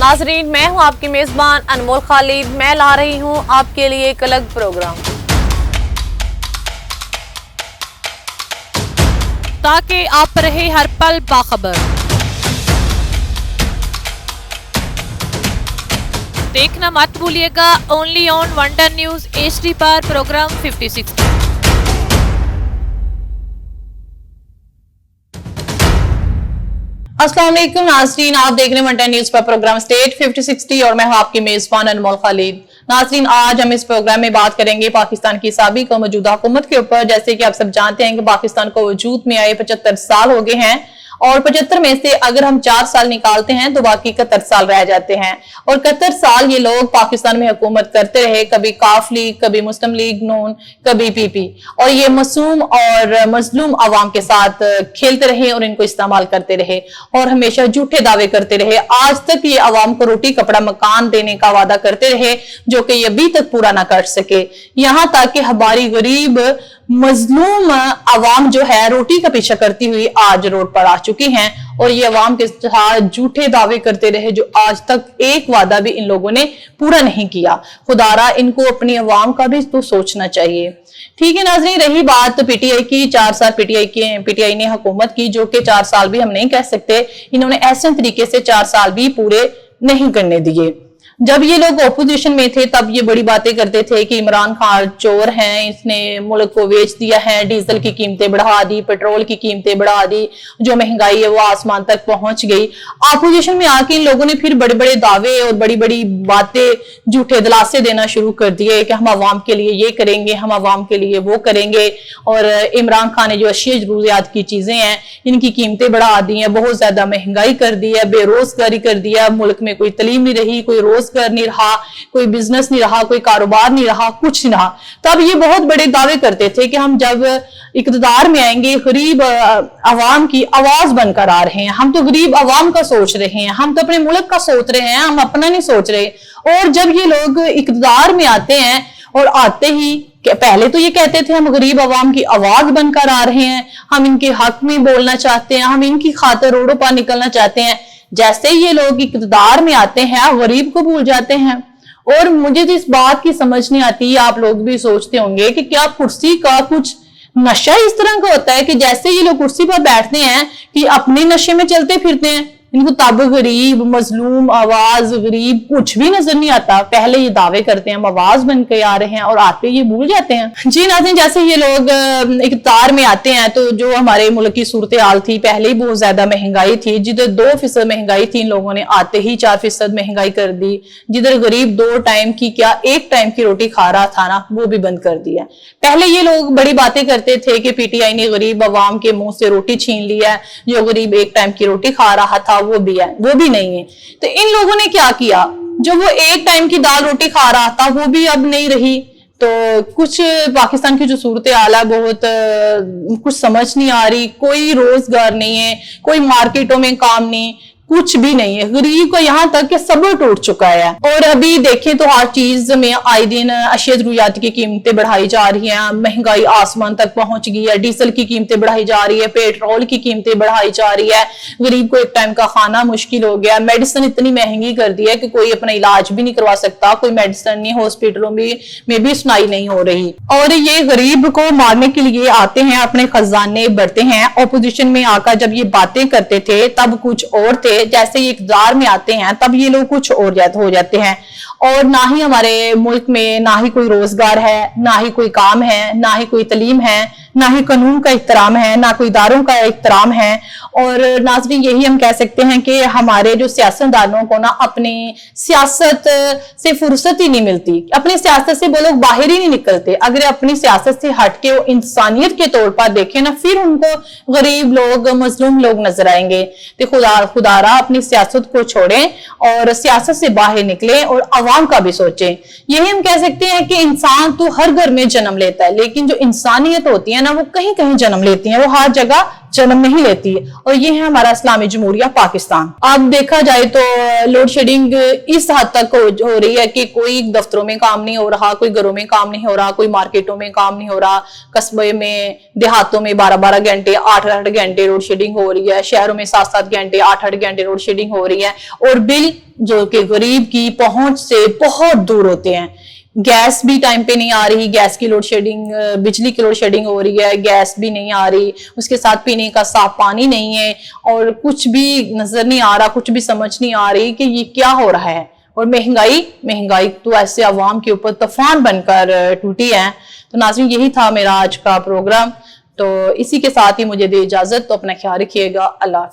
नाजरीन, मैं हूं आपकी मेजबान अनमोल खालिद। मैं ला रही हूं आपके लिए एक अलग प्रोग्राम ताकि आप रहे हर पल बाखबर। देखना मत भूलिएगा only on wonder news HD पर प्रोग्राम 56। अस्सलाम वालेकुम नाज़रीन, आप देख रहे हैं वंडर न्यूज पर प्रोग्राम स्टेट 5060 और मैं हूं आपकी मेजबान अनमोल खालिद। नाज़रीन, आज हम इस प्रोग्राम में बात करेंगे पाकिस्तान की साबिक और मौजूदा हुकूमत के ऊपर। जैसे कि आप सब जानते हैं कि पाकिस्तान को वजूद में आए 75 साल हो गए हैं और 75 में से अगर हम 4 साल निकालते हैं तो बाकी 71 साल रह जाते हैं। और 71 साल ये लोग पाकिस्तान में हुकूमत करते रहे, कभी काफ लीग, कभी मुस्लिम लीग नून, कभी PP, और ये मासूम और मजलूम अवाम के साथ खेलते रहे और इनको इस्तेमाल करते रहे और हमेशा झूठे दावे करते रहे। आज तक ये अवाम को रोटी कपड़ा मकान देने का वादा करते रहे जो कि ये अभी तक पूरा ना कर सके। यहाँ तक कि हमारी गरीब मजलूम अवाम जो है रोटी का पीछा करती हुई आज रोड पर आ चुकी हैं और ये अवाम के साथ झूठे दावे करते रहे जो आज तक एक वादा भी इन लोगों ने पूरा नहीं किया। खुदारा इनको अपनी अवाम का भी तो सोचना चाहिए। ठीक है नाज़रीन, रही बात PTI की, 4 साल PTI ने हुकूमत की, जो कि 4 साल भी हम नहीं कह सकते। इन्होंने ऐसे तरीके से 4 साल भी पूरे नहीं करने दिए। जब ये लोग ऑपोजिशन में थे तब ये बड़ी बातें करते थे कि इमरान खान चोर हैं, इसने मुल्क को बेच दिया है, डीजल की कीमतें बढ़ा दी, पेट्रोल की कीमतें बढ़ा दी, जो महंगाई है वो आसमान तक पहुंच गई। ऑपोजिशन में आके इन लोगों ने फिर बड़े बड़े दावे और बड़ी बड़ी बातें, झूठे दिलासे देना शुरू कर दिए कि हम आवाम के लिए ये करेंगे, हम आवाम के लिए वो करेंगे। और इमरान खान ने जो अशिया जरूरियात की चीजें हैं इनकी कीमतें बढ़ा दी हैं, बहुत ज्यादा महंगाई कर दी है, बेरोजगारी कर दिया, मुल्क में कोई तलीम नहीं रही, कोई रोजगार नहीं रहा, कोई बिजनेस नहीं रहा, कोई कारोबार नहीं रहा, कुछ नहीं रहा। तब ये बहुत बड़े दावे करते थे कि हम जब इक़्तिदार में आएंगे गरीब अवाम की आवाज बनकर आ रहे हैं, हम तो गरीब अवाम का सोच रहे हैं, हम तो अपने मुल्क का सोच रहे हैं, हम अपना नहीं सोच रहे। और जब ये लोग इक़्तिदार में आते हैं और आते ही पहले तो ये कहते थे हम गरीब अवाम की आवाज बनकर आ रहे हैं, हम इनके हक में बोलना चाहते हैं, हम इनकी खातिर रोडों पर निकलना चाहते हैं। जैसे ये लोग इक़्तिदार में आते हैं गरीब को भूल जाते हैं। और मुझे तो इस बात की समझ नहीं आती, आप लोग भी सोचते होंगे कि क्या कुर्सी का कुछ नशा इस तरह का होता है कि जैसे ये लोग कुर्सी पर बैठते हैं कि अपने नशे में चलते फिरते हैं, इनको तब गरीब मजलूम आवाज गरीब कुछ भी नजर नहीं आता। पहले ये दावे करते हैं हम आवाज बन के आ रहे हैं और आते ये भूल जाते हैं। जी नाज़रीन, जैसे ये लोग इक़्तिदार में आते हैं तो जो हमारे मुल्क की सूरत हाल थी, पहले ही बहुत ज्यादा महंगाई थी, जिधर 2% महंगाई थी इन लोगों ने आते ही 4% महंगाई कर दी। जिधर गरीब 2 टाइम की क्या 1 टाइम की रोटी खा रहा था ना, वो भी बंद कर दिया। पहले ये लोग बड़ी बातें करते थे कि PTI ने गरीब अवाम के मुंह से रोटी छीन लिया है, जो गरीब 1 टाइम की रोटी खा रहा था वो भी है, वो भी नहीं है। तो इन लोगों ने क्या किया, जो वो 1 टाइम की दाल रोटी खा रहा था वो भी अब नहीं रही। तो कुछ पाकिस्तान की जो सूरत हाल है बहुत कुछ समझ नहीं आ रही, कोई रोजगार नहीं है, कोई मार्केटों में काम नहीं, कुछ भी नहीं है। गरीब का यहाँ तक कि सब्र टूट चुका है। और अभी देखें तो हर चीज में आए दिन अशिया जरूरियात की कीमतें बढ़ाई जा रही हैं, महंगाई आसमान तक पहुंच गई है, डीजल की कीमतें बढ़ाई जा रही है, पेट्रोल की कीमतें बढ़ाई जा रही है, गरीब को 1 टाइम का खाना मुश्किल हो गया, मेडिसिन इतनी महंगी कर दी है कि कोई अपना इलाज भी नहीं करवा सकता, कोई मेडिसिन नहीं, हॉस्पिटलों में भी सुनाई नहीं हो रही। और ये गरीब को मारने के लिए आते हैं, अपने खजाने भरते हैं। ऑपोजिशन में आकर जब ये बातें करते थे तब कुछ और थे, जैसे ये इक़्तिदार में आते हैं तब ये लोग कुछ और हो जाते हैं। और ना ही हमारे मुल्क में ना ही कोई रोजगार है, ना ही कोई काम है, ना ही कोई तलीम है, ना ही कानून का एहतराम है, ना कोई इदारों का एहतराम है। और नाज़रीन, यही हम कह सकते हैं कि हमारे जो सियासतदानों को ना अपनी सियासत से फुर्सत ही नहीं मिलती, अपनी सियासत से वो लोग बाहर ही नहीं निकलते। अगर अपनी सियासत से हटके वो इंसानियत के तौर पर देखें ना, फिर उनको गरीब लोग मजलूम लोग नजर आएंगे। तो खुदारा अपनी सियासत को छोड़ें और सियासत से बाहर निकलें और अवाम का भी सोचें। यही हम कह सकते हैं कि इंसान तो हर घर में जन्म लेता है, लेकिन जो इंसानियत होती है ना वो कहीं कहीं जन्म लेती हैं, वो हर जगह जन्म नहीं लेती है। और ये है हमारा इस्लामी जमहूरिया पाकिस्तान। अब देखा जाए तो लोड शेडिंग इस हद तक हो रही है कि कोई दफ्तरों में काम नहीं हो रहा, कोई घरों में काम नहीं हो रहा, कोई मार्केटों में काम नहीं हो रहा, कस्बे में देहातों में 12-12 घंटे 8-8 घंटे लोड शेडिंग हो रही है, शहरों में 7-7 घंटे 8-8 घंटे लोड शेडिंग हो रही है। और बिल जो कि गरीब की पहुंच से बहुत दूर होते हैं। गैस भी टाइम पे नहीं आ रही, गैस की लोड शेडिंग, बिजली की लोड शेडिंग हो रही है, गैस भी नहीं आ रही, उसके साथ पीने का साफ पानी नहीं है, और कुछ भी नजर नहीं आ रहा, कुछ भी समझ नहीं आ रही कि ये क्या हो रहा है। और महंगाई तो ऐसे अवाम के ऊपर तूफान बनकर टूटी है। तो नाज़रीन, यही था मेरा आज का प्रोग्राम। तो इसी के साथ ही मुझे दे इजाजत। तो अपना ख्याल रखिएगा। अल्लाह।